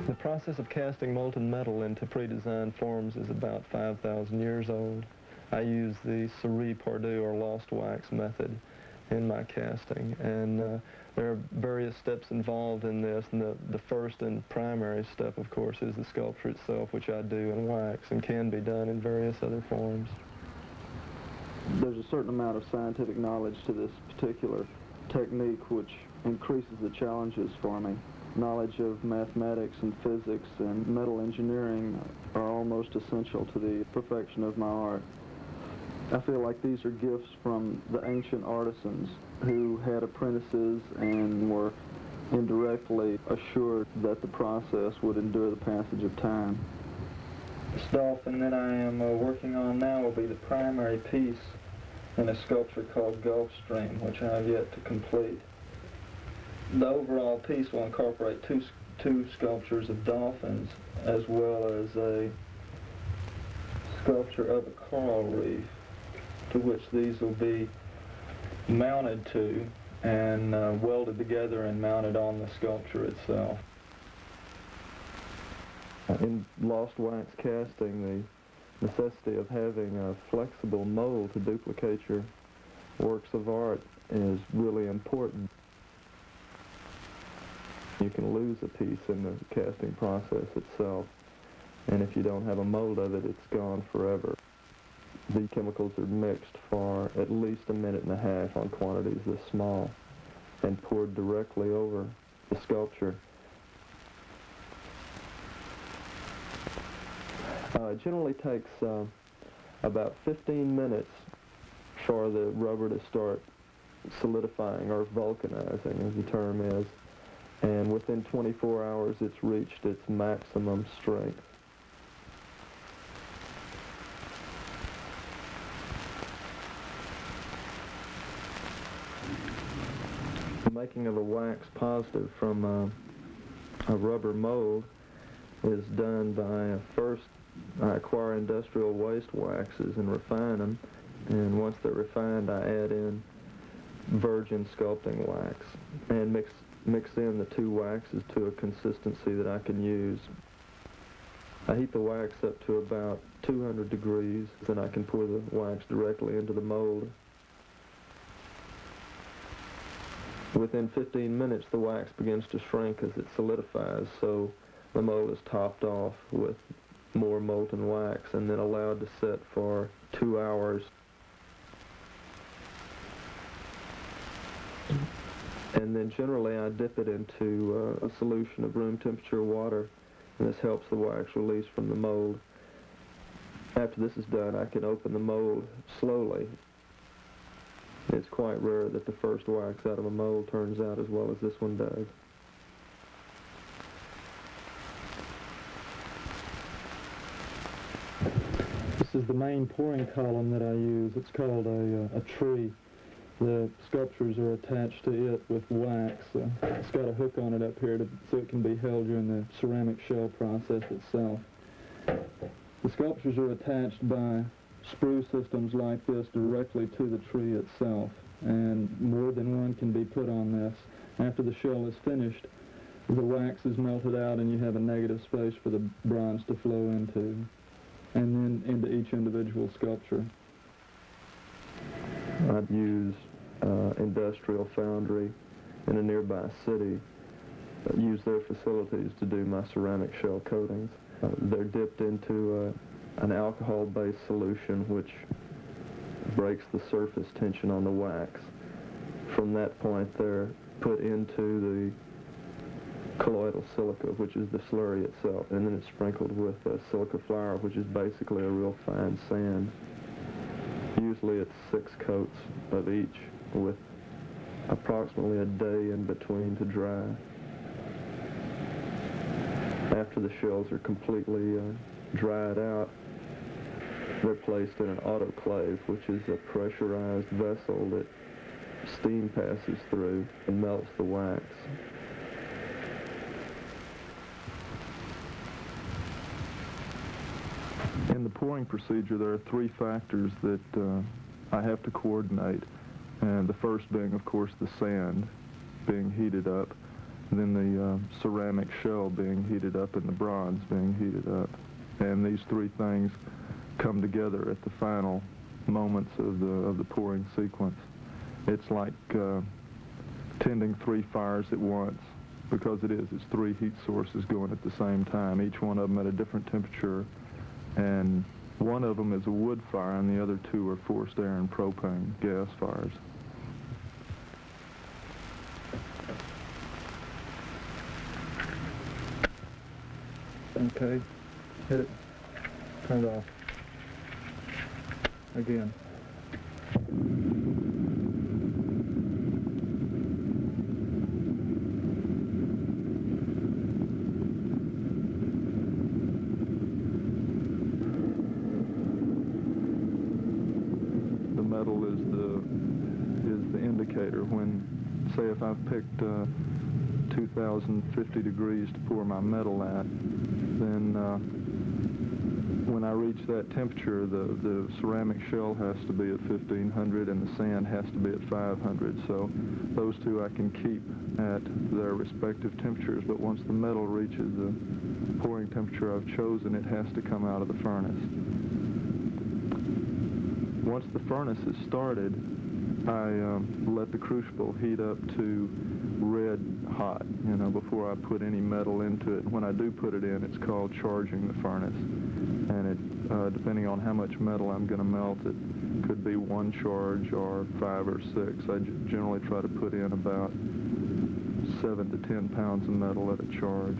The process of casting molten metal into pre-designed forms is about 5,000 years old. I use the Cerie Pardue or lost wax method in my casting, and there are various steps involved in this, and the first and primary step, of course, is the sculpture itself, which I do in wax and can be done in various other forms. There's a certain amount of scientific knowledge to this particular technique which increases the challenges for me. Knowledge of mathematics and physics and metal engineering are almost essential to the perfection of my art. I feel like these are gifts from the ancient artisans who had apprentices and were indirectly assured that the process would endure the passage of time. This dolphin that I am working on now will be the primary piece in a sculpture called Gulfstream, which I have yet to complete. The overall piece will incorporate two sculptures of dolphins, as well as a sculpture of a coral reef, to which these will be mounted to and welded together and mounted on the sculpture itself. In lost wax casting, the necessity of having a flexible mold to duplicate your works of art is really important. You can lose a piece in the casting process itself, and if you don't have a mold of it, it's gone forever. The chemicals are mixed for at least a minute and a half on quantities this small and poured directly over the sculpture. It generally takes about 15 minutes for the rubber to start solidifying or vulcanizing, as the term is. And within 24 hours, it's reached its maximum strength. The making of a wax positive from a rubber mold is done by first I acquire industrial waste waxes and refine them, and once they're refined, I add in virgin sculpting wax and mix in the two waxes to a consistency that I can use. I heat the wax up to about 200 degrees, then I can pour the wax directly into the mold. Within 15 minutes, the wax begins to shrink as it solidifies, so the mold is topped off with more molten wax and then allowed to set for 2 hours. And then generally I dip it into a solution of room temperature water, and this helps the wax release from the mold. After this is done, I can open the mold slowly. It's quite rare that the first wax out of a mold turns out as well as this one does. This is the main pouring column that I use. It's called a tree. The sculptures are attached to it with wax. It's got a hook on it up here so it can be held during the ceramic shell process itself. The sculptures are attached by sprue systems like this directly to the tree itself, and more than one can be put on this. After the shell is finished, the wax is melted out and you have a negative space for the bronze to flow into, and then into each individual sculpture. I'd use Industrial Foundry in a nearby city, use their facilities to do my ceramic shell coatings. They're dipped into an alcohol-based solution which breaks the surface tension on the wax. From that point, they're put into the colloidal silica, which is the slurry itself, and then it's sprinkled with silica flour, which is basically a real fine sand. Usually it's 6 coats of each, with approximately a day in between to dry. After the shells are completely dried out, they're placed in an autoclave, which is a pressurized vessel that steam passes through and melts the wax. In the pouring procedure, there are three factors that I have to coordinate, and the first being, of course, the sand being heated up, then the ceramic shell being heated up, and the bronze being heated up. And these three things come together at the final moments of the pouring sequence. It's like tending three fires at once, because it's three heat sources going at the same time, each one of them at a different temperature, and one of them is a wood fire and the other two are forced air and propane gas fires. Okay, hit it, turn it off. Again. The metal is the indicator. When, say, if I've picked 2050 degrees to pour my metal at, then when I reach that temperature, the ceramic shell has to be at 1500 and the sand has to be at 500. So those two I can keep at their respective temperatures, but once the metal reaches the pouring temperature I've chosen, it has to come out of the furnace. Once the furnace is started, I let the crucible heat up to red hot, before I put any metal into it. When I do put it in, it's called charging the furnace. And it, depending on how much metal I'm going to melt, it could be one charge or 5 or 6. I generally try to put in about 7 to 10 pounds of metal at a charge.